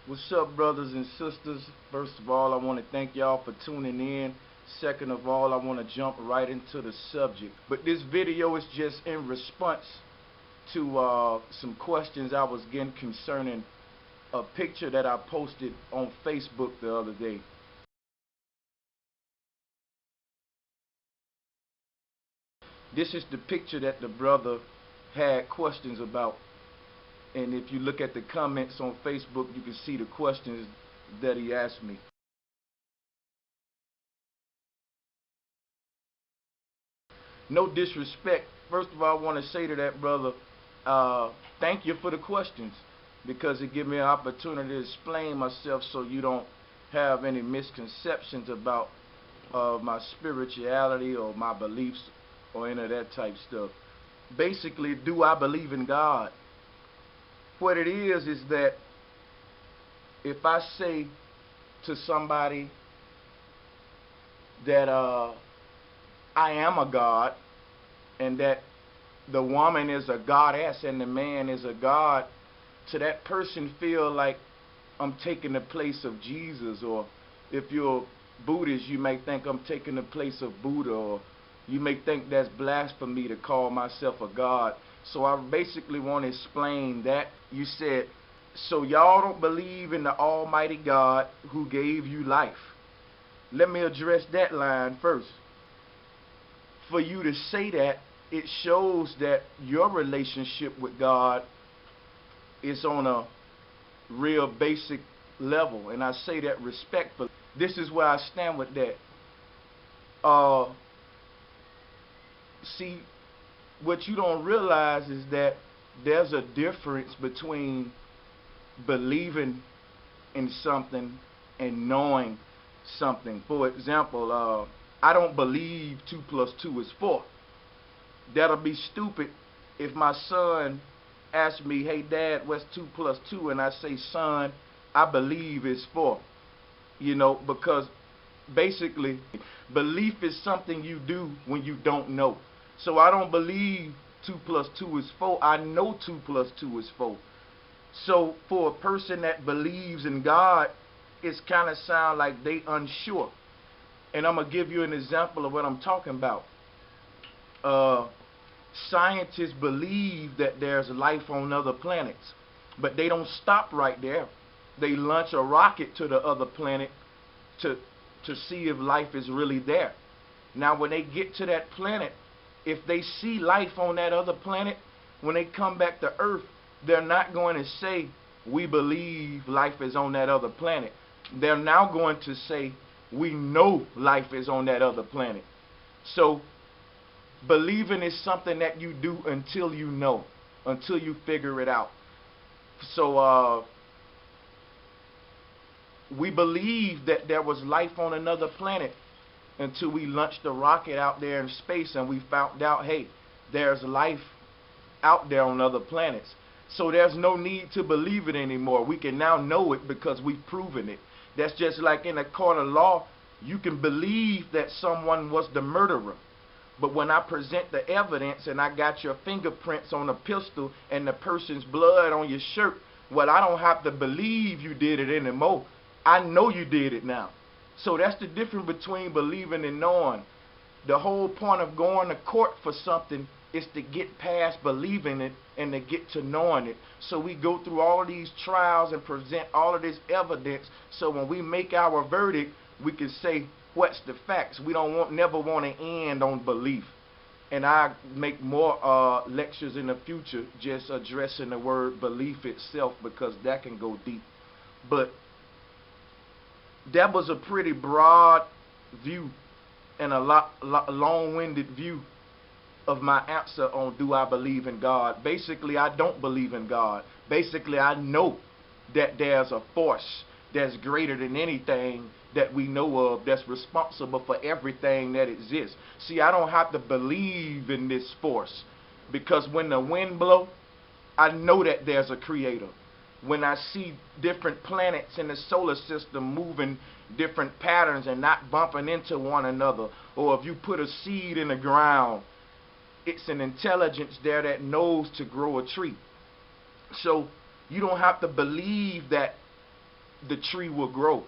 What's up, brothers and sisters? First of all, I want to thank y'all for tuning in. Second of all, I want to jump right into the subject. But this video is just in response to some questions I was getting concerning a picture that I posted on Facebook the other day. This is the picture that the brother had questions about. And if you look at the comments on Facebook, you can see the questions that he asked me. No disrespect. First of all, I want to say to that brother, thank you for the questions, because it gives me an opportunity to explain myself so you don't have any misconceptions about my spirituality or my beliefs or any of that type stuff. Basically, do I believe in God? What it is that if I say to somebody that I am a god, and that the woman is a goddess and the man is a god, to that person feel like I'm taking the place of Jesus. Or if you're Buddhist, you may think I'm taking the place of Buddha, or you may think that's blasphemy to call myself a god. So I basically want to explain that. You said, so y'all don't believe in the Almighty God who gave you life. Let me address that line first. For you to say that, it shows that your relationship with God is on a real basic level, and I say that respectfully. This is where I stand with that. See, what you don't realize is that there's a difference between believing in something and knowing something. For example, I don't believe 2 + 2 is 4. That'll be stupid if my son asks me, hey dad, what's 2 + 2? And I say, son, I believe it's 4. You know, because basically belief is something you do when you don't know. So I don't believe 2 + 2 is 4. I know 2 + 2 is 4. So for a person that believes in God, it's kind of sound like they unsure. And I'm going to give you an example of what I'm talking about. Scientists believe that there's life on other planets, but they don't stop right there. They launch a rocket to the other planet to see if life is really there. Now, when they get to that planet, if they see life on that other planet, when they come back to Earth, they're not going to say, we believe life is on that other planet. They're now going to say, we know life is on that other planet. So believing is something that you do until you know, until you figure it out. So we believe that there was life on another planet until we launched a rocket out there in space and we found out, hey, there's life out there on other planets. So there's no need to believe it anymore. We can now know it because we've proven it. That's just like in a court of law, you can believe that someone was the murderer. But when I present the evidence and I got your fingerprints on a pistol and the person's blood on your shirt, well, I don't have to believe you did it anymore. I know you did it now. So that's the difference between believing and knowing. The whole point of going to court for something is to get past believing it and to get to knowing it. So we go through all of these trials and present all of this evidence, so when we make our verdict, we can say, what's the facts? We don't never want to end on belief. And I make more lectures in the future just addressing the word belief itself, because that can go deep. But that was a pretty broad view and a long-winded view of my answer on do I believe in God. Basically, I don't believe in God. Basically, I know that there's a force that's greater than anything that we know of, that's responsible for everything that exists. See, I don't have to believe in this force, because when the wind blows, I know that there's a creator. When I see different planets in the solar system moving different patterns and not bumping into one another, or if you put a seed in the ground, it's an intelligence there that knows to grow a tree. So you don't have to believe that the tree will grow.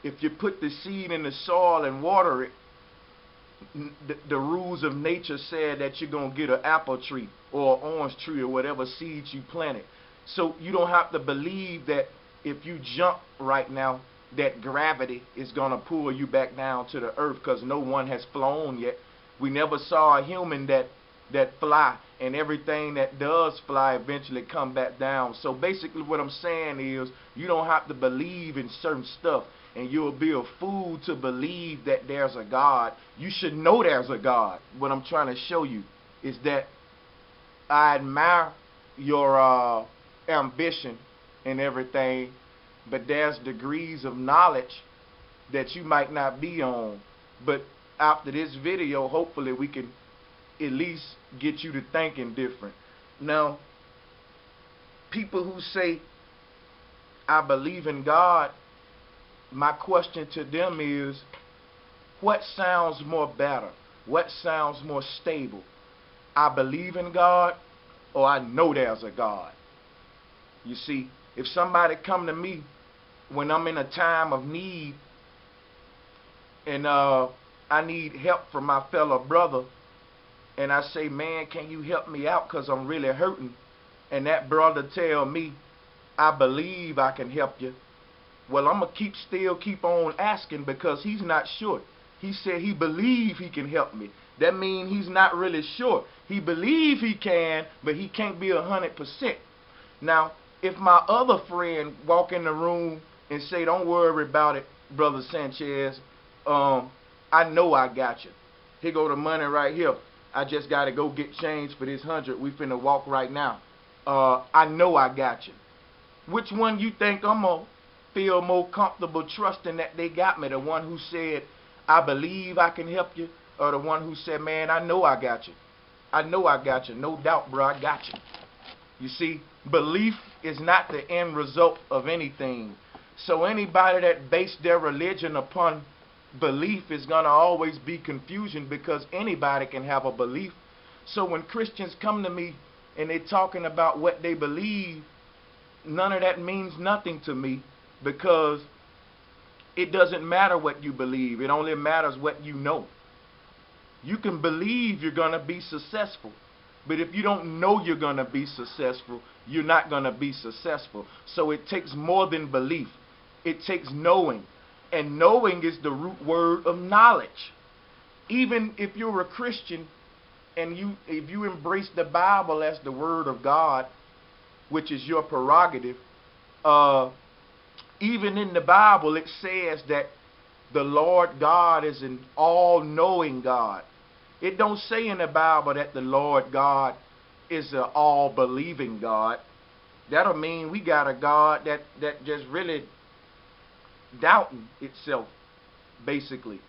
If you put the seed in the soil and water it, the rules of nature said that you're going to get an apple tree or an orange tree or whatever seeds you planted. So you don't have to believe that if you jump right now that gravity is going to pull you back down to the earth, because no one has flown yet. We never saw a human that fly, and everything that does fly eventually come back down. So basically what I'm saying is you don't have to believe in certain stuff, and you'll be a fool to believe that there's a God. You should know there's a God. What I'm trying to show you is that I admire your ambition and everything, but there's degrees of knowledge that you might not be on. But after this video, hopefully we can at least get you to thinking different. Now, people who say, I believe in God, my question to them is, what sounds more better? What sounds more stable? I believe in God, or I know there's a God? You see, if somebody come to me when I'm in a time of need and I need help from my fellow brother, and I say, man, can you help me out because I'm really hurting? And that brother tell me, I believe I can help you. Well, I'm going to still keep on asking, because he's not sure. He said he believe he can help me. That means he's not really sure. He believe he can, but he can't be 100%. Now, if my other friend walk in the room and say, don't worry about it, Brother Sanchez, I know I got you. Here go the money right here. I just got to go get change for this 100. We finna walk right now. I know I got you. Which one you think I'm going to feel more comfortable trusting that they got me? The one who said, I believe I can help you, or the one who said, man, I know I got you. I know I got you. No doubt, bro, I got you. You see, belief is not the end result of anything. So anybody that base their religion upon belief is going to always be confusion, because anybody can have a belief. So when Christians come to me and they're talking about what they believe, none of that means nothing to me, because it doesn't matter what you believe. It only matters what you know. You can believe you're going to be successful, but if you don't know you're going to be successful, you're not going to be successful. So it takes more than belief. It takes knowing. And knowing is the root word of knowledge. Even if you're a Christian and if you embrace the Bible as the word of God, which is your prerogative, even in the Bible it says that the Lord God is an all-knowing God. It don't say in the Bible that the Lord God is an all-believing God. That'll mean we got a God that just really doubting itself, basically.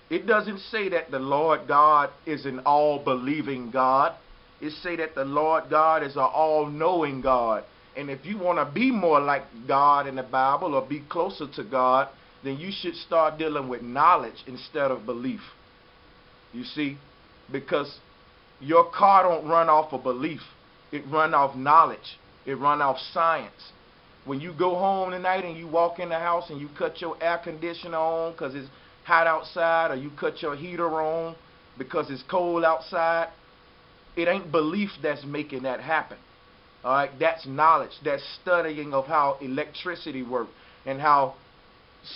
It doesn't say that the Lord God is an all-believing God. It say that the Lord God is an all-knowing God. And if you want to be more like God in the Bible, or be closer to God, then you should start dealing with knowledge instead of belief. You see, because your car don't run off of belief. It run off knowledge. It run off science. When you go home tonight and you walk in the house and you cut your air conditioner on because it's hot outside, or you cut your heater on because it's cold outside, it ain't belief that's making that happen. All right, that's knowledge. That's studying of how electricity works and how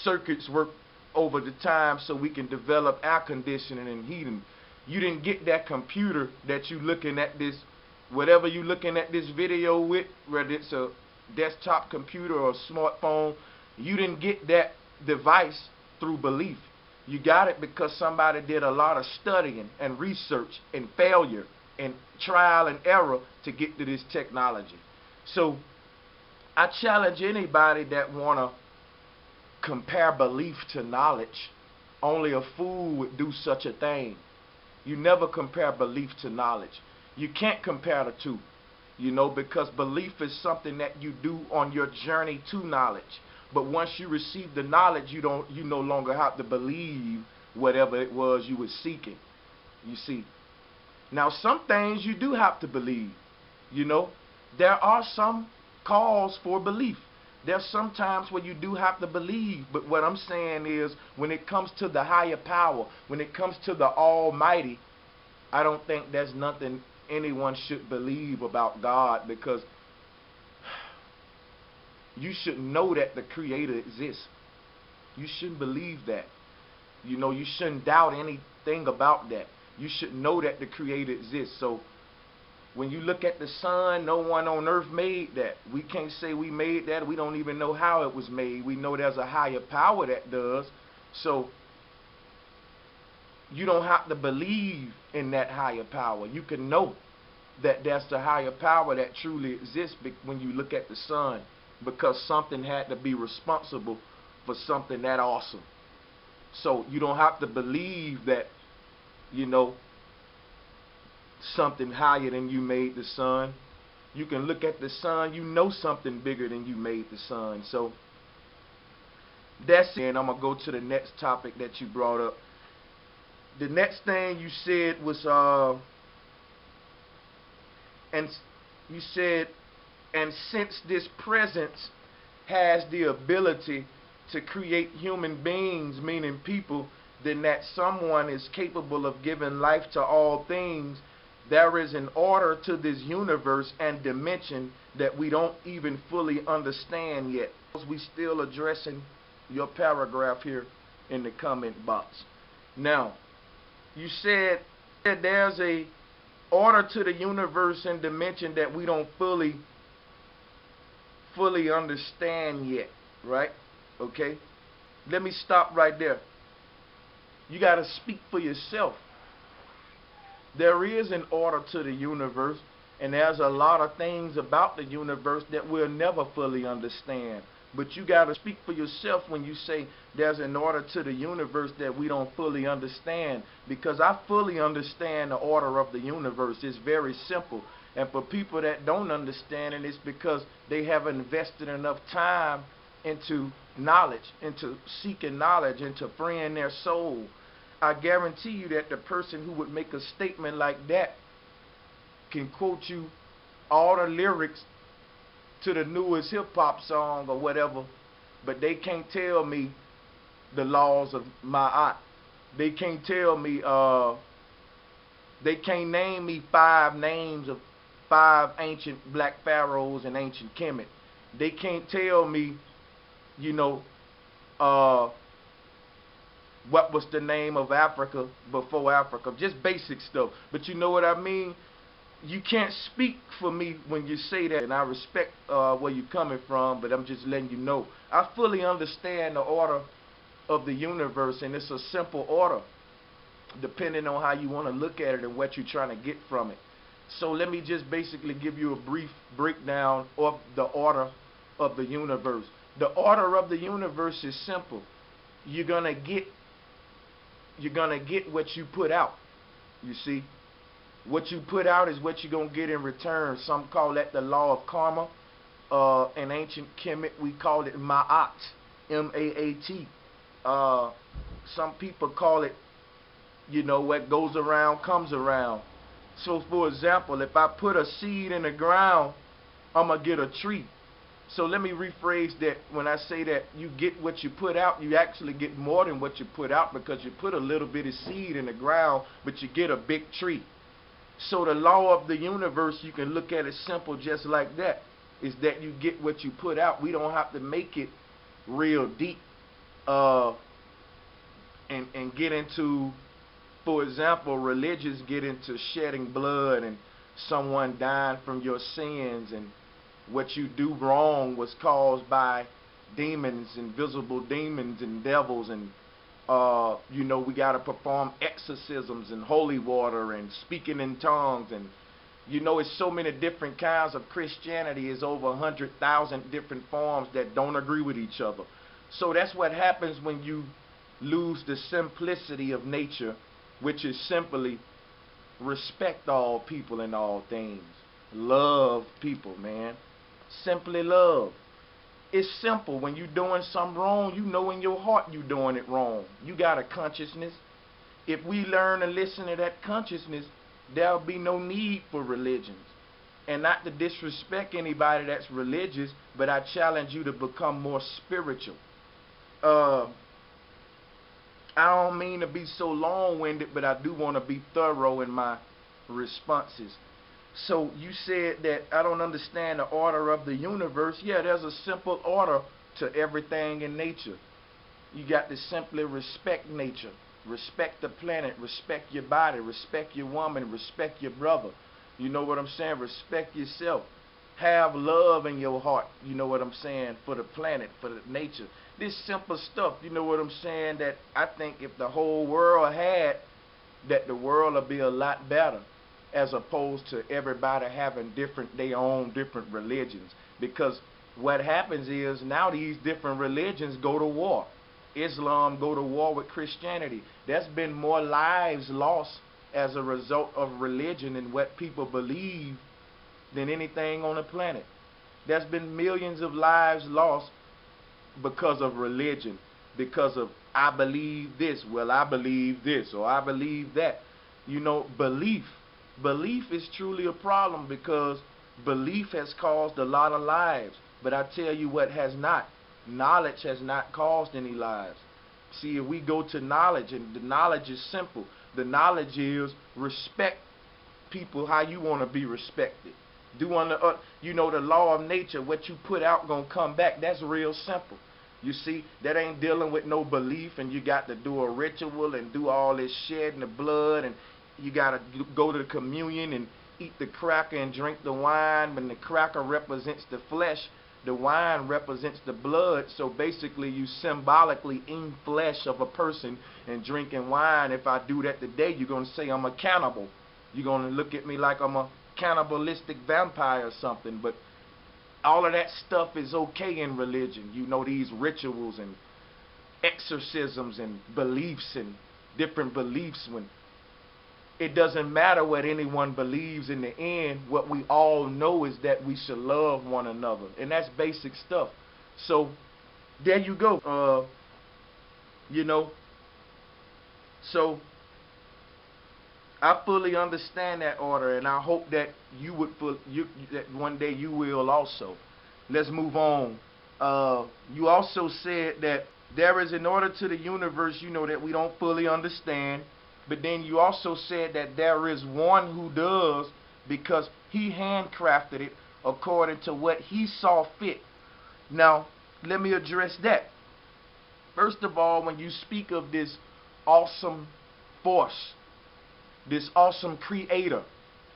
circuits work over the time, so we can develop air conditioning and heating. You didn't get that computer that you looking at this, whatever you looking at this video with, whether it's a desktop computer or a smartphone, you didn't get that device through belief. You got it because somebody did a lot of studying and research and failure and trial and error to get to this technology. So I challenge anybody that want to compare belief to knowledge. Only a fool would do such a thing. You never compare belief to knowledge. You can't compare the two, you know, because belief is something that you do on your journey to knowledge. But once you receive the knowledge, you no longer have to believe whatever it was you were seeking. You see. Now, some things you do have to believe. You know, there are some calls for belief. There's some times where you do have to believe, but what I'm saying is when it comes to the higher power, when it comes to the Almighty, I don't think there's nothing anyone should believe about God, because you should know that the Creator exists. You shouldn't believe that. You know, you shouldn't doubt anything about that. You should know that the Creator exists. So when you look at the sun, no one on earth made that. We can't say we made that. We don't even know how it was made. We know there's a higher power that does. So you don't have to believe in that higher power. You can know that that's the higher power that truly exists when you look at the sun, because something had to be responsible for something that awesome. So you don't have to believe that, you know, something higher than you made the sun. You can look at the sun, you know something bigger than you made the sun. So that's it. And I'm going to go to the next topic that you brought up. The next thing you said was, and you said, and since this presence has the ability to create human beings, meaning people, then that someone is capable of giving life to all things. There is an order to this universe and dimension that we don't even fully understand yet. We still addressing your paragraph here in the comment box. Now, you said that there's a order to the universe and dimension that we don't fully understand yet, right? Okay? Let me stop right there. You got to speak for yourself. There is an order to the universe, and there's a lot of things about the universe that we'll never fully understand. But you got to speak for yourself when you say there's an order to the universe that we don't fully understand, because I fully understand the order of the universe. It's very simple. And for people that don't understand it, it's because they haven't invested enough time into knowledge, into seeking knowledge, into freeing their soul. I guarantee you that the person who would make a statement like that can quote you all the lyrics to the newest hip-hop song or whatever, but they can't tell me the laws of Ma'at. They can't tell me, they can't name me 5 names of 5 ancient black pharaohs and ancient Kemet. They can't tell me, you know, what was the name of Africa before Africa. Just basic stuff. But you know what I mean? You can't speak for me when you say that, and I respect where you're coming from, but I'm just letting you know. I fully understand the order of the universe, and it's a simple order, depending on how you want to look at it and what you're trying to get from it. So let me just basically give you a brief breakdown of the order of the universe. The order of the universe is simple. You're gonna get what you put out. You see, what you put out is what you're gonna get in return. Some call that the law of karma. In ancient Kemet, we call it Ma'at, M-A-A-T. Some people call it, you know, what goes around comes around. So, for example, if I put a seed in the ground, I'm gonna get a tree. So let me rephrase that. When I say that you get what you put out, you actually get more than what you put out, because you put a little bit of seed in the ground, but you get a big tree. So the law of the universe, you can look at it simple just like that, is that you get what you put out. We don't have to make it real deep and get into, for example, religions get into shedding blood and someone dying from your sins, and what you do wrong was caused by demons, invisible demons and devils, and you know, we got to perform exorcisms and holy water and speaking in tongues, and you know, it's so many different kinds of Christianity. It's over 100,000 different forms that don't agree with each other. So that's what happens when you lose the simplicity of nature, which is simply respect all people and all things. Love people, man. Simply love. It's simple. When you're doing something wrong, you know in your heart you're doing it wrong. You got a consciousness. If we learn to listen to that consciousness, there'll be no need for religions. And not to disrespect anybody that's religious, but I challenge you to become more spiritual. I don't mean to be so long-winded, but I do want to be thorough in my responses. So you said that I don't understand the order of the universe. Yeah, there's a simple order to everything in nature. You got to simply respect nature, respect the planet, respect your body, respect your woman, respect your brother. You know what I'm saying? Respect yourself. Have love in your heart, you know what I'm saying, for the planet, for the nature. This simple stuff, you know what I'm saying, that I think if the whole world had, that the world would be a lot better, as opposed to everybody having their own different religions. Because what happens is now these different religions go to war. Islam go to war with Christianity. There's been more lives lost as a result of religion and what people believe than anything on the planet. There's been millions of lives lost because of religion, because of I believe this, well I believe this, or I believe that. You know, belief is truly a problem, because belief has caused a lot of lives. But I tell you what has not. Knowledge has not caused any lives. See, if we go to knowledge, and the knowledge is simple. The knowledge is respect people how you want to be respected. You know, the law of nature, what you put out gonna come back. That's real simple. You see, that ain't dealing with no belief, and you got to do a ritual and do all this shedding of blood, and you got to go to the communion and eat the cracker and drink the wine. When the cracker represents the flesh, the wine represents the blood. So basically you symbolically eating flesh of a person and drinking wine. If I do that today, you're going to say I'm a cannibal. You're going to look at me like I'm a cannibalistic vampire or something. But all of that stuff is okay in religion. You know, these rituals and exorcisms and beliefs and different beliefs. When it doesn't matter what anyone believes in the end, what we all know is that we should love one another. And that's basic stuff. So there you go. You know, so I fully understand that order, and I hope that you would that one day you will also. Let's move on. You also said that there is an order to the universe, you know, that we don't fully understand. But then you also said that there is one who does, because he handcrafted it according to what he saw fit. Now, let me address that. First of all, when you speak of this awesome force, this awesome creator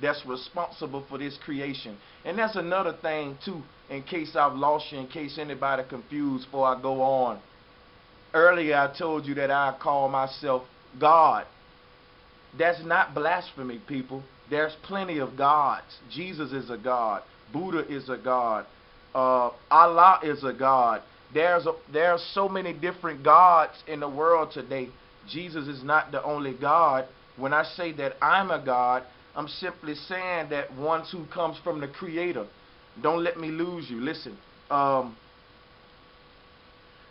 that's responsible for this creation. And that's another thing too, in case I've lost you, in case anybody confused before I go on. Earlier I told you that I call myself God. That's not blasphemy, people. There's plenty of gods. Jesus is a God. Buddha is a God. Allah is a God. There's so many different gods in the world today. Jesus is not the only God. When I say that I'm a God, I'm simply saying that one who comes from the Creator. Don't let me lose you. Listen, a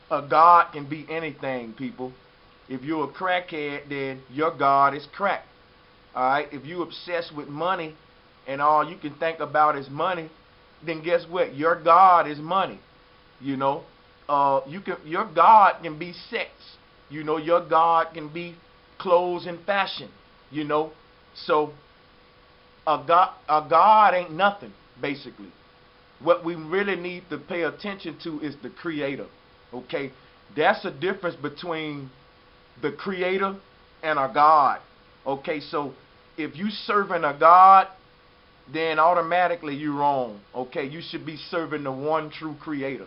God can be anything, people. If you're a crackhead, then your God is crack. Alright? If you're obsessed with money and all you can think about is money, then guess what? Your God is money. You know? Your God can be sex. You know, your God can be clothes and fashion. You know? So a God ain't nothing, basically. What we really need to pay attention to is the Creator. Okay? That's the difference between the Creator and a God. Okay, so if you serving a God, then automatically you're wrong. Okay, you should be serving the one true Creator.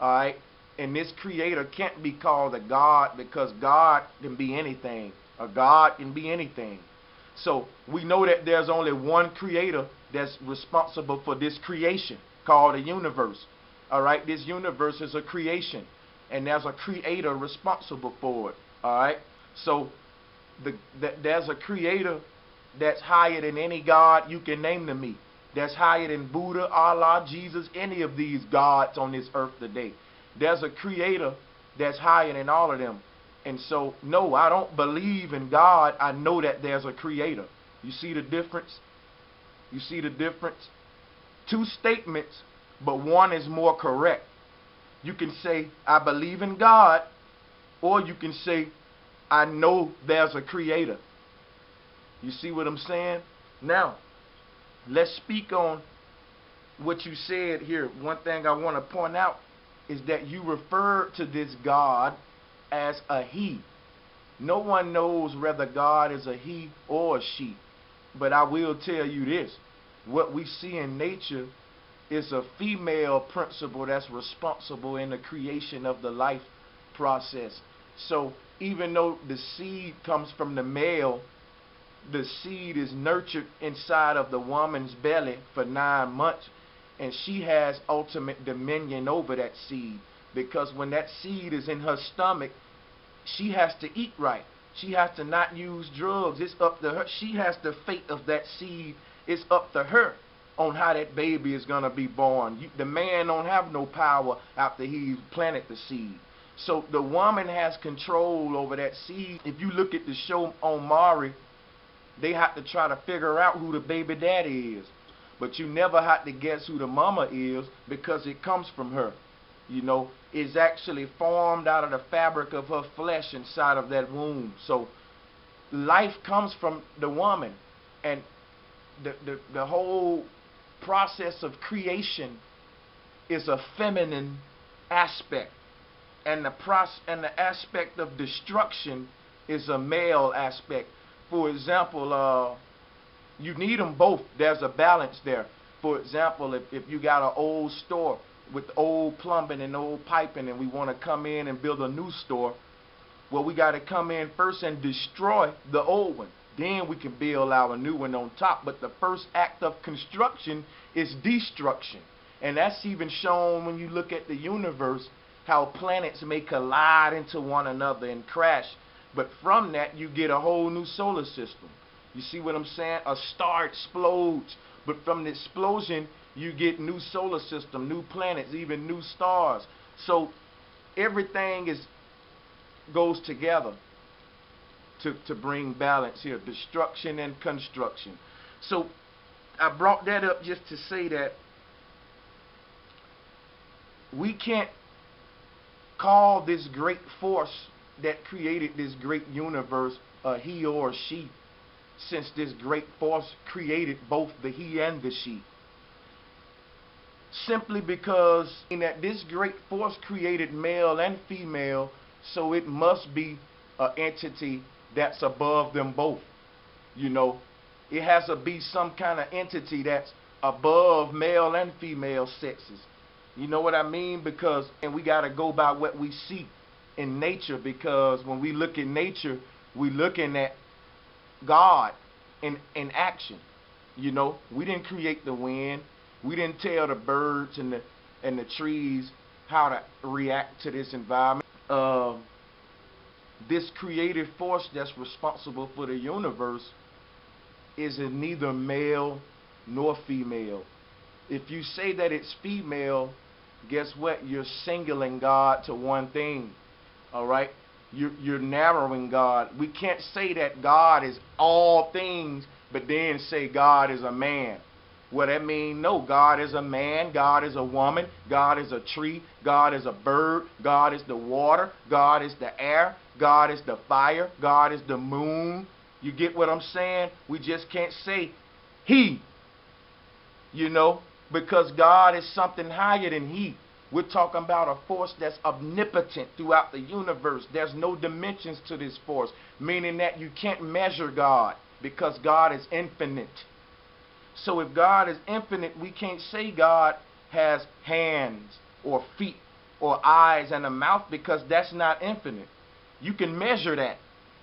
Alright, and this Creator can't be called a God, because God can be anything. A God can be anything. So we know that there's only one Creator that's responsible for this creation called the universe. Alright, this universe is a creation, and there's a Creator responsible for it. Alright, so there's a Creator that's higher than any God you can name to me. That's higher than Buddha, Allah, Jesus, any of these gods on this earth today. There's a Creator that's higher than all of them. And so, no, I don't believe in God. I know that there's a Creator. You see the difference? You see the difference? two statements, but one is more correct. You can say, I believe in God, or you can say, I know there's a creator. You see what I'm saying? Now, let's speak on what you said here. One thing I want to point out is that you referred to this God as a he. No one knows whether God is a he or a she. But I will tell you this. What we see in nature is a female principle that's responsible in the creation of the life process. So even though the seed comes from the male, the seed is nurtured inside of the woman's belly for 9 months, and she has ultimate dominion over that seed, because when that seed is in her stomach, she has to eat right. She has to not use drugs. It's up to her. She has the fate of that seed. It's up to her on how that baby is going to be born. The man don't have no power after he planted the seed. So the woman has control over that seed. If you look at the show on Maury, they have to try to figure out who the baby daddy is. But you never have to guess who the mama is, because it comes from her. You know, it's actually formed out of the fabric of her flesh inside of that womb. So life comes from the woman. And the whole process of creation is a feminine aspect. And the aspect of destruction is a male aspect. For example, you need them both. There's a balance there. For example, if you got an old store with old plumbing and old piping, and we want to come in and build a new store, well, we got to come in first and destroy the old one. Then we can build our new one on top. But the first act of construction is destruction. And that's even shown when you look at the universe, how planets may collide into one another and crash. But from that, you get a whole new solar system. You see what I'm saying? A star explodes. But from the explosion, you get new solar system, new planets, even new stars. So everything goes together to bring balance here. Destruction and construction. So I brought that up just to say that we can't call this great force that created this great universe a he or a she, since this great force created both the he and the she. Simply because in that this great force created male and female, so it must be an entity that's above them both. You know, it has to be some kind of entity that's above male and female sexes. You know what I mean? Because, and we got to go by what we see in nature, because when we look at nature, we looking at God in action. You know, we didn't create the wind. We didn't tell the birds and the trees how to react to this environment. This creative force that's responsible for the universe is neither male nor female. If you say that it's female, guess what? You're singling God to one thing. All right? You're narrowing God. We can't say that God is all things, but then say God is a man. What that mean? No, God is a man, God is a woman, God is a tree, God is a bird, God is the water, God is the air, God is the fire, God is the moon. You get what I'm saying? We just can't say he, you know, because God is something higher than he. We're talking about a force that's omnipotent throughout the universe. There's no dimensions to this force, meaning that you can't measure God, because God is infinite. So if God is infinite, we can't say God has hands or feet or eyes and a mouth, because that's not infinite. You can measure that.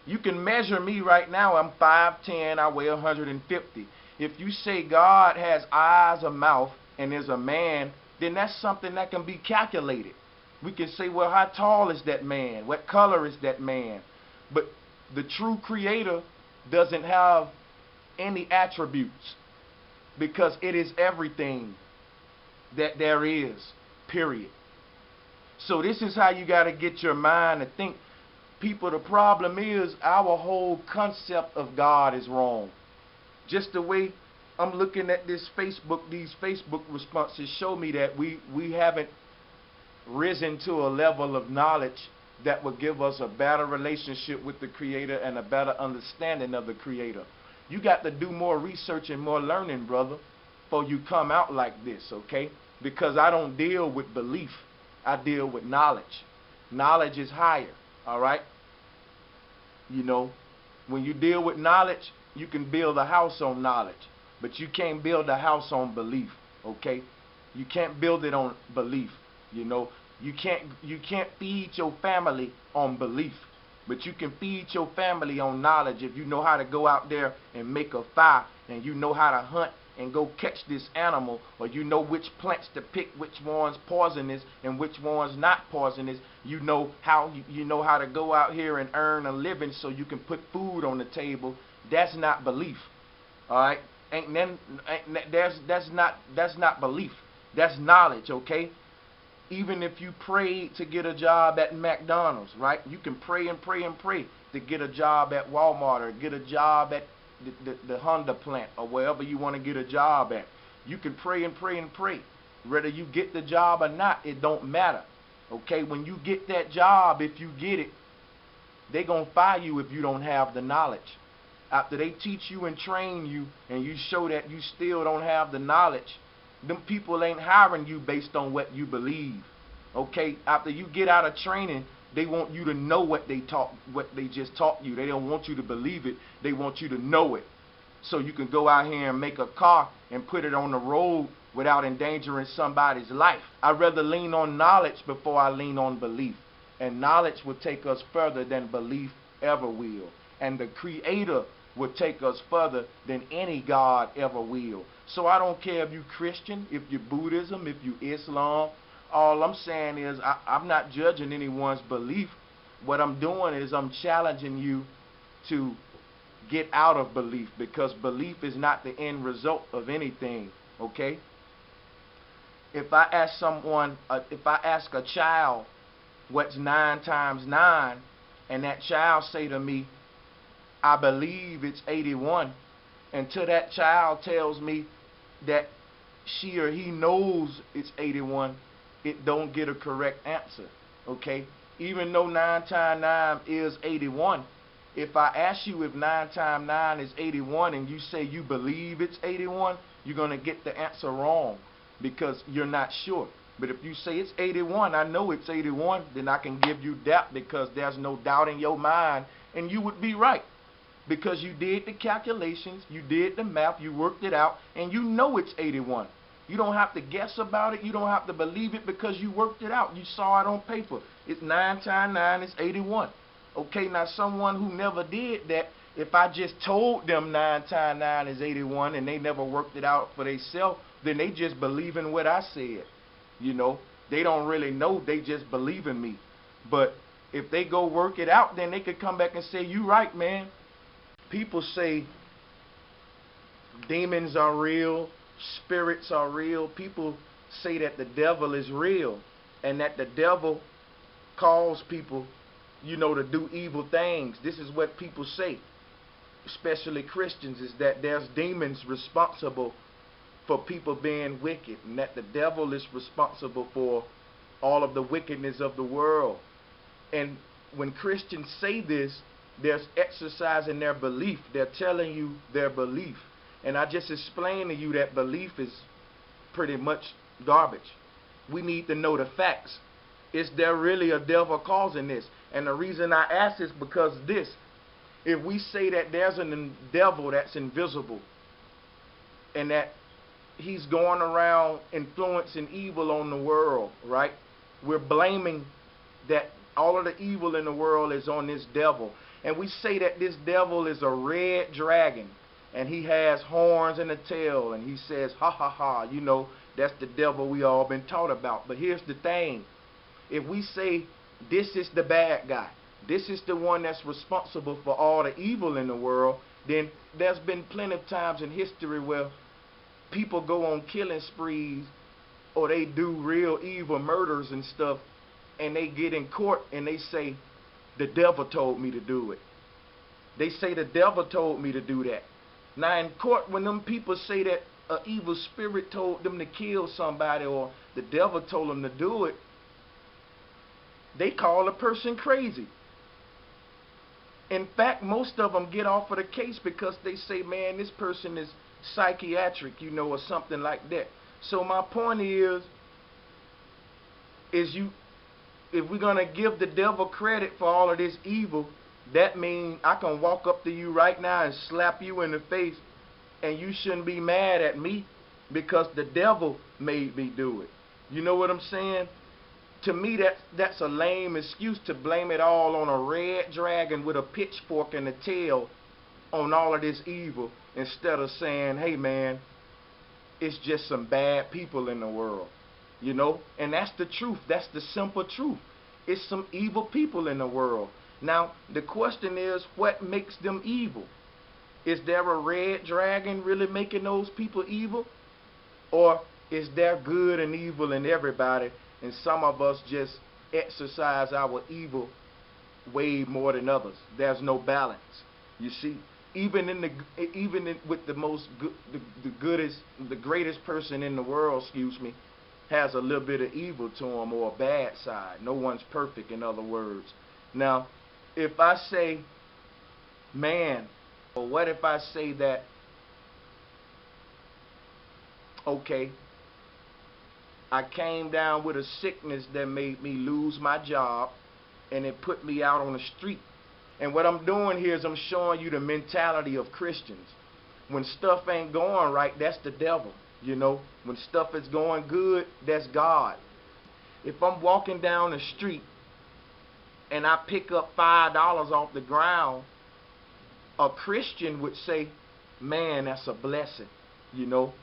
You can measure me right now. I'm 5'10", I weigh 150. If you say God has eyes, a mouth, and is a man, then that's something that can be calculated. We can say, well, how tall is that man? What color is that man? But the true creator doesn't have any attributes, because it is everything that there is, period. So this is how you got to get your mind to think. People, the problem is our whole concept of God is wrong. Just the way I'm looking at this Facebook, these Facebook responses show me that we haven't risen to a level of knowledge that will give us a better relationship with the Creator and a better understanding of the Creator. You got to do more research and more learning, brother, before you come out like this, okay? Because I don't deal with belief. I deal with knowledge. Knowledge is higher, all right? You know, when you deal with knowledge, you can build a house on knowledge, but you can't build a house on belief, okay? You can't build it on belief, you know. You can't feed your family on belief, but you can feed your family on knowledge if you know how to go out there and make a fire, and you know how to hunt and go catch this animal, or you know which plants to pick, which one's poisonous and which one's not poisonous. You know how to go out here and earn a living so you can put food on the table. That's not belief. All right? That's not belief. That's knowledge, okay? Even if you prayed to get a job at McDonald's, right? You can pray and pray and pray to get a job at Walmart or get a job at the Honda plant or wherever you want to get a job at. You can pray and pray and pray. Whether you get the job or not, it don't matter. Okay, when you get that job, if you get it, they're going to fire you if you don't have the knowledge. After they teach you and train you and you show that you still don't have the knowledge, them people ain't hiring you based on what you believe. Okay, after you get out of training, they want you to know what they just taught you. They don't want you to believe it. They want you to know it. So you can go out here and make a car and put it on the road without endangering somebody's life. I'd rather lean on knowledge before I lean on belief. And knowledge will take us further than belief ever will. And the Creator will take us further than any God ever will. So I don't care if you're Christian, if you're Buddhism, if you're Islam. All I'm saying is I'm not judging anyone's belief. What I'm doing is I'm challenging you to get out of belief, because belief is not the end result of anything, okay? If I ask a child what's 9 times 9, and that child say to me, I believe it's 81, until that child tells me that she or he knows it's 81, it don't get a correct answer, okay? Even though 9 times 9 is 81, if I ask you if 9 times 9 is 81 and you say you believe it's 81, you're going to get the answer wrong because you're not sure. But if you say it's 81, I know it's 81, then I can give you doubt because there's no doubt in your mind, and you would be right. Because you did the calculations, you did the math, you worked it out, and you know it's 81. You don't have to guess about it. You don't have to believe it because you worked it out. You saw it on paper. It's 9 times 9 is 81. Okay, now someone who never did that, if I just told them 9 times 9 is 81 and they never worked it out for themselves, then they just believe in what I said. You know, they don't really know. They just believe in me. But if they go work it out, then they could come back and say, you right, man. People say demons are real, spirits are real. People say that the devil is real and that the devil calls people, you know, to do evil things. This is what people say, especially Christians, is that there's demons responsible for people being wicked, and that the devil is responsible for all of the wickedness of the world. And when Christians say this, they're exercising their belief. They're telling you their belief. And I just explained to you that belief is pretty much garbage. We need to know the facts. Is there really a devil causing this? And the reason I ask is because this. If we say that there's a devil that's invisible and that he's going around influencing evil on the world, right? We're blaming that all of the evil in the world is on this devil. And we say that this devil is a red dragon, and he has horns and a tail, and he says, ha ha ha, you know, that's the devil we all been taught about. But here's the thing. If we say this is the bad guy, this is the one that's responsible for all the evil in the world, then there's been plenty of times in history where people go on killing sprees, or they do real evil murders and stuff, and they get in court and they say, the devil told me to do it. They say the devil told me to do that. Now in court, when them people say that an evil spirit told them to kill somebody or the devil told them to do it, they call a person crazy. In fact, most of them get off of the case because they say, man, this person is psychiatric, you know, or something like that. So my point is if we're going to give the devil credit for all of this evil, that means I can walk up to you right now and slap you in the face, and you shouldn't be mad at me because the devil made me do it. You know what I'm saying? To me, that's a lame excuse to blame it all on a red dragon with a pitchfork and a tail on all of this evil, instead of saying, hey man, it's just some bad people in the world. You know? And that's the truth. That's the simple truth. It's some evil people in the world. Now, the question is, what makes them evil? Is there a red dragon really making those people evil? Or is there good and evil in everybody, and some of us just exercise our evil way more than others? There's no balance. You see, with the most good, the greatest person in the world, has a little bit of evil to him, or a bad side. No one's perfect, in other words. Now, if I say man, or what if I say that, okay, I came down with a sickness that made me lose my job, and it put me out on the street. And what I'm doing here is I'm showing you the mentality of Christians. When stuff ain't going right, that's the devil. You know, when stuff is going good, that's God. If I'm walking down the street and I pick up $5 off the ground, a Christian would say, man, that's a blessing. You know,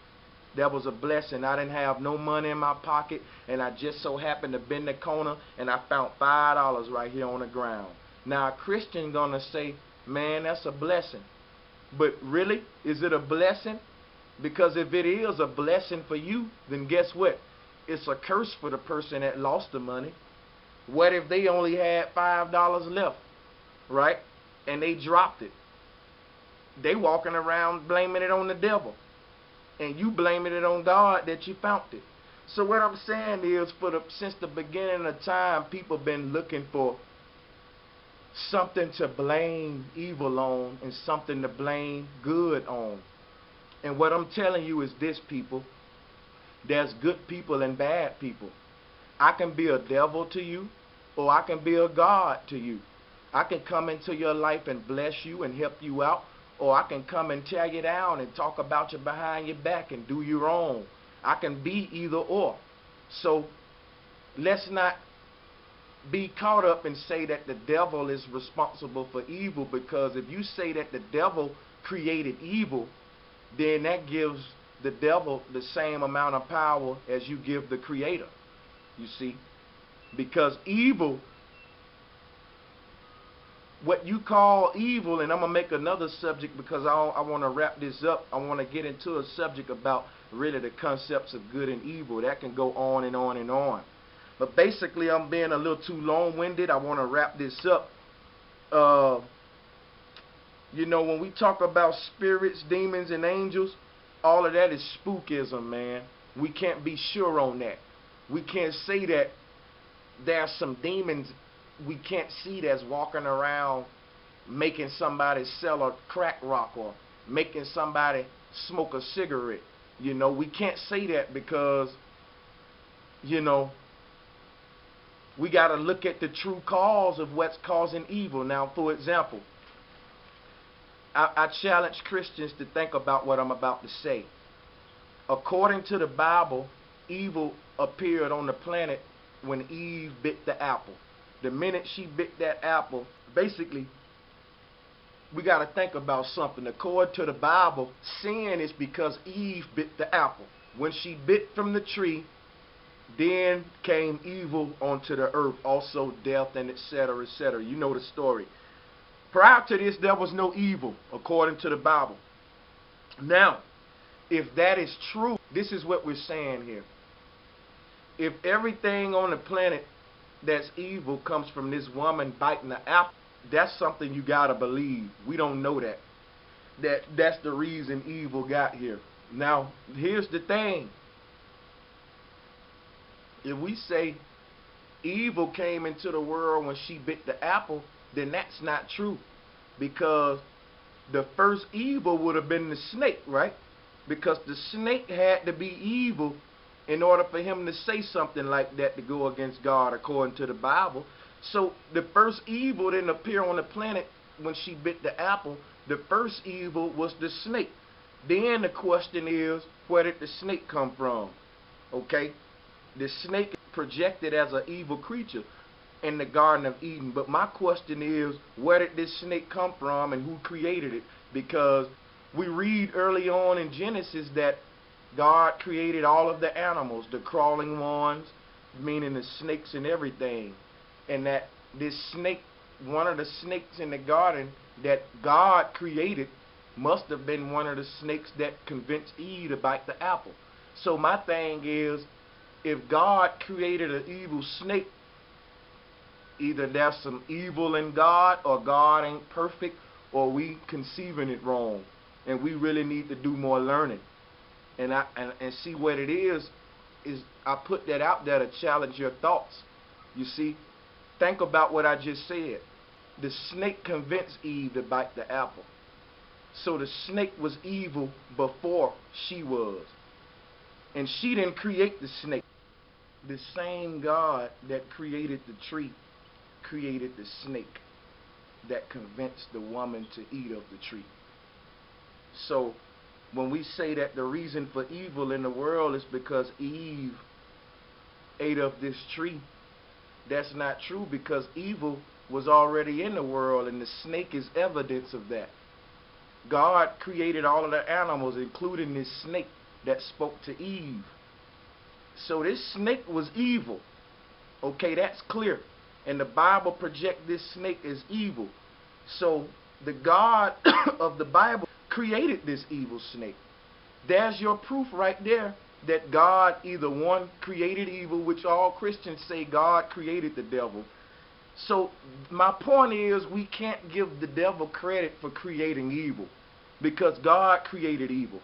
that was a blessing. I didn't have no money in my pocket, and I just so happened to bend the corner and I found $5 right here on the ground. Now a Christian gonna say, man, that's a blessing. But really, is it a blessing? Because if it is a blessing for you, then guess what? It's a curse for the person that lost the money. What if they only had $5 left, right? And they dropped it. They walking around blaming it on the devil. And you blaming it on God that you found it. So what I'm saying is, since the beginning of time, people been looking for something to blame evil on and something to blame good on. And what I'm telling you is this, people. There's good people and bad people. I can be a devil to you, or I can be a God to you. I can come into your life and bless you and help you out, or I can come and tear you down and talk about you behind your back and do you wrong. I can be either or. So let's not be caught up and say that the devil is responsible for evil, because if you say that the devil created evil, then that gives the devil the same amount of power as you give the creator. You see? Because evil, what you call evil, and I'm going to make another subject because I want to wrap this up. I want to get into a subject about really the concepts of good and evil. That can go on and on and on. But basically, I'm being a little too long-winded. I want to wrap this up. You know, when we talk about spirits, demons, and angels, all of that is spookism, man. We can't be sure on that. We can't say that there's some demons we can't see that's walking around making somebody sell a crack rock or making somebody smoke a cigarette. You know, we can't say that because, you know, we got to look at the true cause of what's causing evil. Now, for example, I challenge Christians to think about what I'm about to say. According to the Bible, evil appeared on the planet when Eve bit the apple. The minute she bit that apple, basically, we got to think about something. According to the Bible, sin is because Eve bit the apple. When she bit from the tree, then came evil onto the earth, also death and etc., etc. You know the story. Prior to this, there was no evil, according to the Bible. Now, if that is true, this is what we're saying here. If everything on the planet that's evil comes from this woman biting the apple, that's something you got to believe. We don't know that. that's the reason evil got here. Now, here's the thing. If we say evil came into the world when she bit the apple, then that's not true. Because the first evil would have been the snake, right? Because the snake had to be evil in order for him to say something like that to go against God according to the Bible. So the first evil didn't appear on the planet when she bit the apple. The first evil was the snake. Then the question is, where did the snake come from? Okay? The snake projected as an evil creature in the Garden of Eden. But my question is, where did this snake come from and who created it? Because we read early on in Genesis that God created all of the animals, the crawling ones, meaning the snakes and everything. And that this snake, one of the snakes in the garden that God created, must have been one of the snakes that convinced Eve to bite the apple. So my thing is, if God created an evil snake, either there's some evil in God, or God ain't perfect, or we conceiving it wrong, and we really need to do more learning. And see what it is I put that out there to challenge your thoughts. You see, think about what I just said. The snake convinced Eve to bite the apple. So the snake was evil before she was. And she didn't create the snake. The same God that created the tree created the snake that convinced the woman to eat of the tree. So when we say that the reason for evil in the world is because Eve ate of this tree, that's not true, because evil was already in the world, and the snake is evidence of that. God created all of the animals, including this snake that spoke to Eve. So this snake was evil. Okay, that's clear. And the Bible projects this snake as evil. So the God of the Bible created this evil snake. There's your proof right there that God either one created evil, which all Christians say God created the devil. So my point is, we can't give the devil credit for creating evil, because God created evil.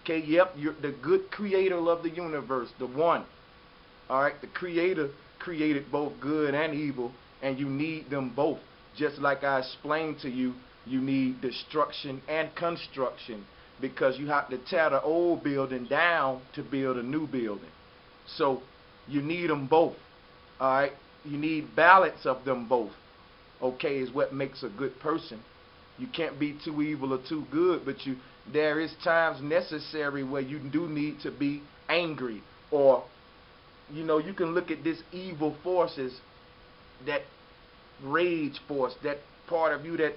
Okay, yep, you're the good creator of the universe, the one. All right, the creator created both good and evil, and you need them both. Just like I explained to you, you need destruction and construction, because you have to tear the old building down to build a new building. So you need them both. All right, you need balance of them both. Okay, is what makes a good person. You can't be too evil or too good, but there is times necessary where you do need to be angry, or you can look at this evil forces, that rage force, that part of you that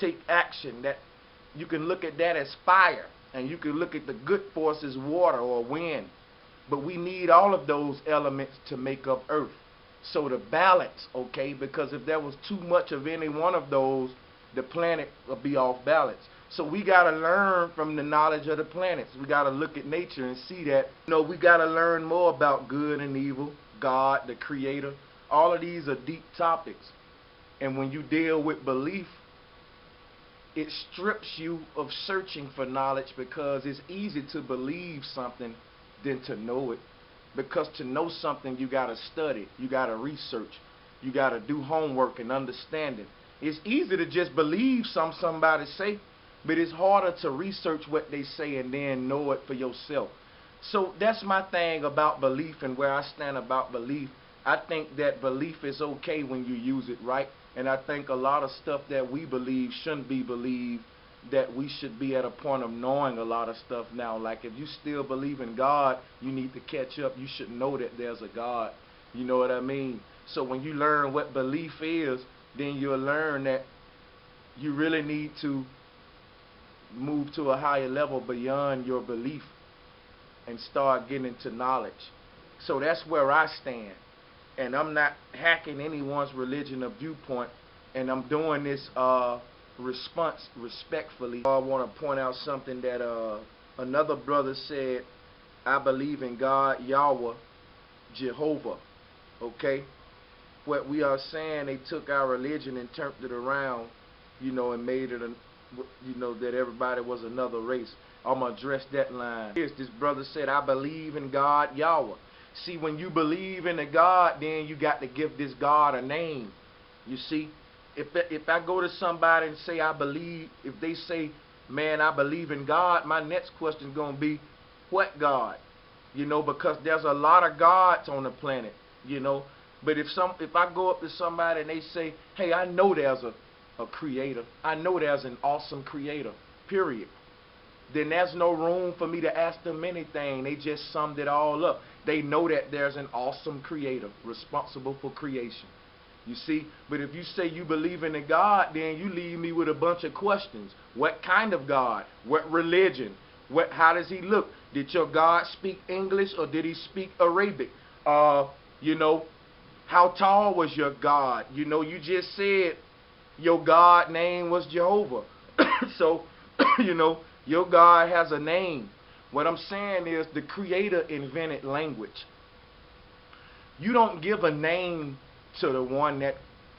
take action, that you can look at that as fire, and you can look at the good force as water or wind. But we need all of those elements to make up earth. So the balance, okay, because if there was too much of any one of those, the planet will be off balance. So we got to learn from the knowledge of the planets. We got to look at nature and see that, we got to learn more about good and evil, God, the creator. All of these are deep topics. And when you deal with belief, it strips you of searching for knowledge, because it's easy to believe something than to know it. Because to know something, you got to study, you got to research, you got to do homework and understanding. It's easy to just believe somebody say, but it's harder to research what they say and then know it for yourself. So that's my thing about belief and where I stand about belief. I think that belief is okay when you use it right. And I think a lot of stuff that we believe shouldn't be believed, that we should be at a point of knowing a lot of stuff now. Like if you still believe in God, you need to catch up. You should know that there's a God. You know what I mean? So when you learn what belief is, then you'll learn that you really need to move to a higher level beyond your belief and start getting into knowledge. So that's where I stand. And I'm not hacking anyone's religion or viewpoint, and I'm doing this response respectfully. I want to point out something that another brother said. I believe in God, Yahweh, Jehovah. Okay? What we are saying, they took our religion and turned it around, and made it you know, that everybody was another race. I'm going to address that line. Here's this brother said, I believe in God Yahweh. See, when you believe in a God, then you got to give this God a name. You see, if I go to somebody and say I believe, if they say, man, I believe in God, my next question is going to be, what God? You know, because there's a lot of gods on the planet, you know. But if I go up to somebody and they say, hey, I know there's a creator, I know there's an awesome creator, period, then there's no room for me to ask them anything. They just summed it all up. They know that there's an awesome creator responsible for creation. You see? But if you say you believe in a God, then you leave me with a bunch of questions. What kind of God? What religion? How does he look? Did your God speak English or did he speak Arabic? You know, how tall was your God? You know, you just said your God name was Jehovah. So, you know, your God has a name. What I'm saying is the Creator invented language. You don't give a name to the one that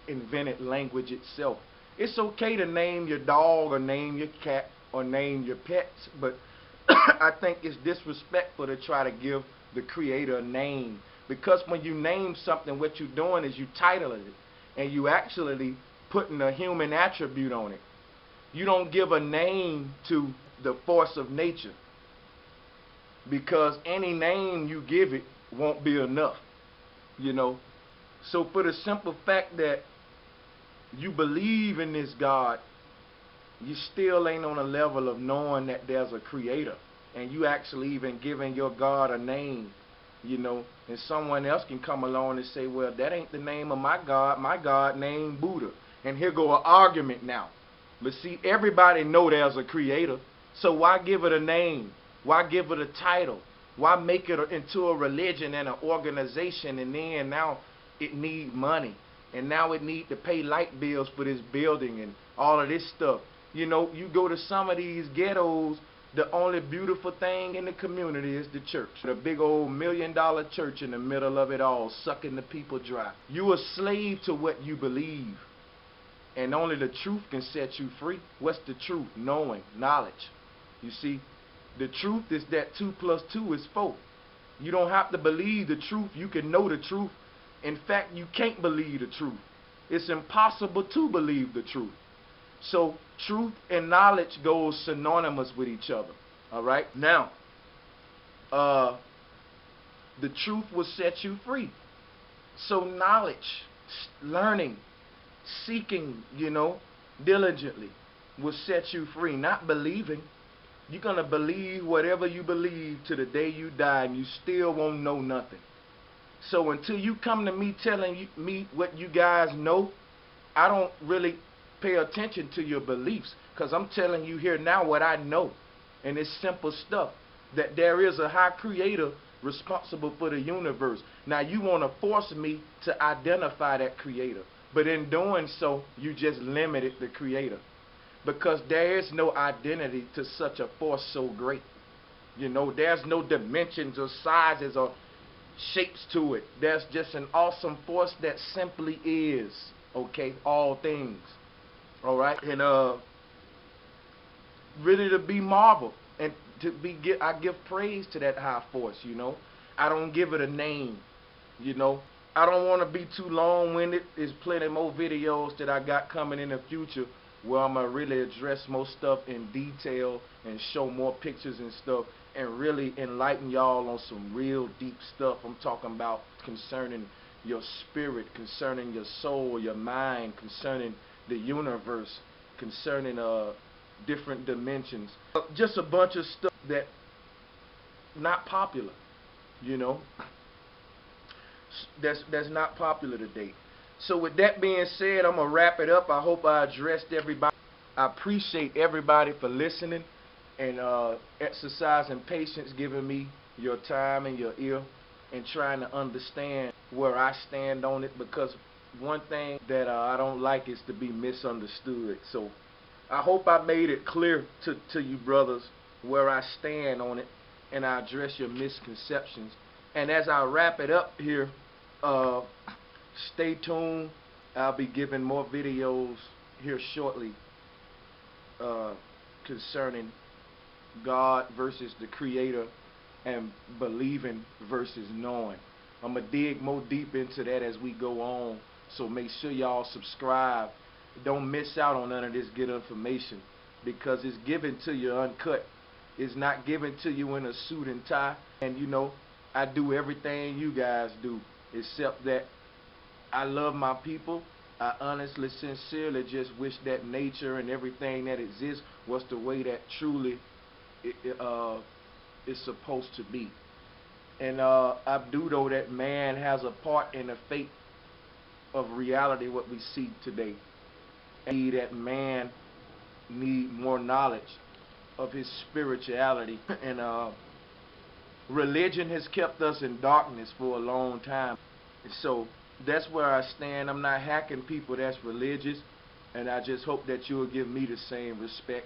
invented language itself. It's okay to name your dog or name your cat or name your pets, but I think it's disrespectful to try to give the Creator a name, because when you name something, what you're doing is you titling it, and you actually putting a human attribute on it. You don't give a name to the force of nature, because any name you give it won't be enough, you know. So for the simple fact that you believe in this God, you still ain't on a level of knowing that there's a creator, and you actually even giving your God a name, you know. And someone else can come along and say, well, that ain't the name of my God named Buddha. And here go an argument now. But see, everybody know there's a creator, so why give it a name? Why give it a title? Why make it into a religion and an organization, and then now it need money, and now it need to pay light bills for this building and all of this stuff? You know, you go to some of these ghettos, the only beautiful thing in the community is the church. The big old $1 million church in the middle of it all, sucking the people dry. You a slave to what you believe, and only the truth can set you free. What's the truth? Knowing, knowledge. You see, the truth is that 2 + 2 is 4. You don't have to believe the truth. You can know the truth. In fact, you can't believe the truth. It's impossible to believe the truth. So truth and knowledge goes synonymous with each other. All right? Now, the truth will set you free. So knowledge, learning, seeking, you know, diligently will set you free. Not believing. You're going to believe whatever you believe to the day you die, and you still won't know nothing. So until you come to me telling me what you guys know, I don't really pay attention to your beliefs, because I'm telling you here now what I know. And it's simple stuff, that there is a high creator responsible for the universe. Now you want to force me to identify that creator, but in doing so, you just limited the creator, because there is no identity to such a force so great. You know, there's no dimensions or sizes or shapes to it. There's just an awesome force that simply is, okay, all things. All right, and really to be marveled, and I give praise to that high force. You know, I don't give it a name. You know, I don't want to be too long-winded. There's plenty more videos that I got coming in the future where I'm gonna really address more stuff in detail and show more pictures and stuff, and really enlighten y'all on some real deep stuff. I'm talking about concerning your spirit, concerning your soul, your mind, concerning the universe, concerning different dimensions. Just a bunch of stuff that not popular, you know. That's not popular today. So with that being said, I'm gonna wrap it up. I hope I addressed everybody. I appreciate everybody for listening and exercising patience, giving me your time and your ear, and trying to understand where I stand on it, because one thing that I don't like is to be misunderstood. So I hope I made it clear to you brothers where I stand on it, and I address your misconceptions. And as I wrap it up here, stay tuned. I'll be giving more videos here shortly. uh, concerning God versus the Creator and believing versus knowing. I'm going to dig more deep into that as we go on, so make sure y'all subscribe. Don't miss out on none of this good information, because it's given to you uncut. It's not given to you in a suit and tie. And you know, I do everything you guys do, except that I love my people. I honestly, sincerely just wish that nature and everything that exists was the way that truly is supposed to be. And I do know that man has a part in the fate of reality, what we see today. And that man need more knowledge of his spirituality. And religion has kept us in darkness for a long time. And so that's where I stand. I'm not hacking people that's religious, and I just hope that you'll give me the same respect.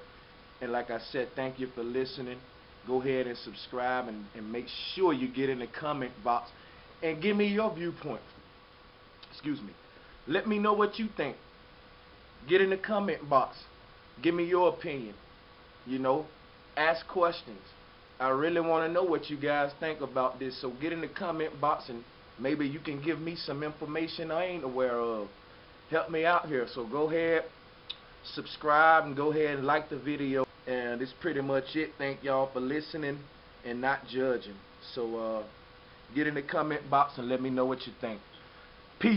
And like I said, thank you for listening. Go ahead and subscribe, and make sure you get in the comment box and give me your viewpoint. Excuse me. Let me know what you think. Get in the comment box. Give me your opinion. You know, ask questions. I really want to know what you guys think about this. So get in the comment box, and maybe you can give me some information I ain't aware of. Help me out here. So go ahead, subscribe, and go ahead and like the video. And that's pretty much it. Thank y'all for listening and not judging. So get in the comment box and let me know what you think.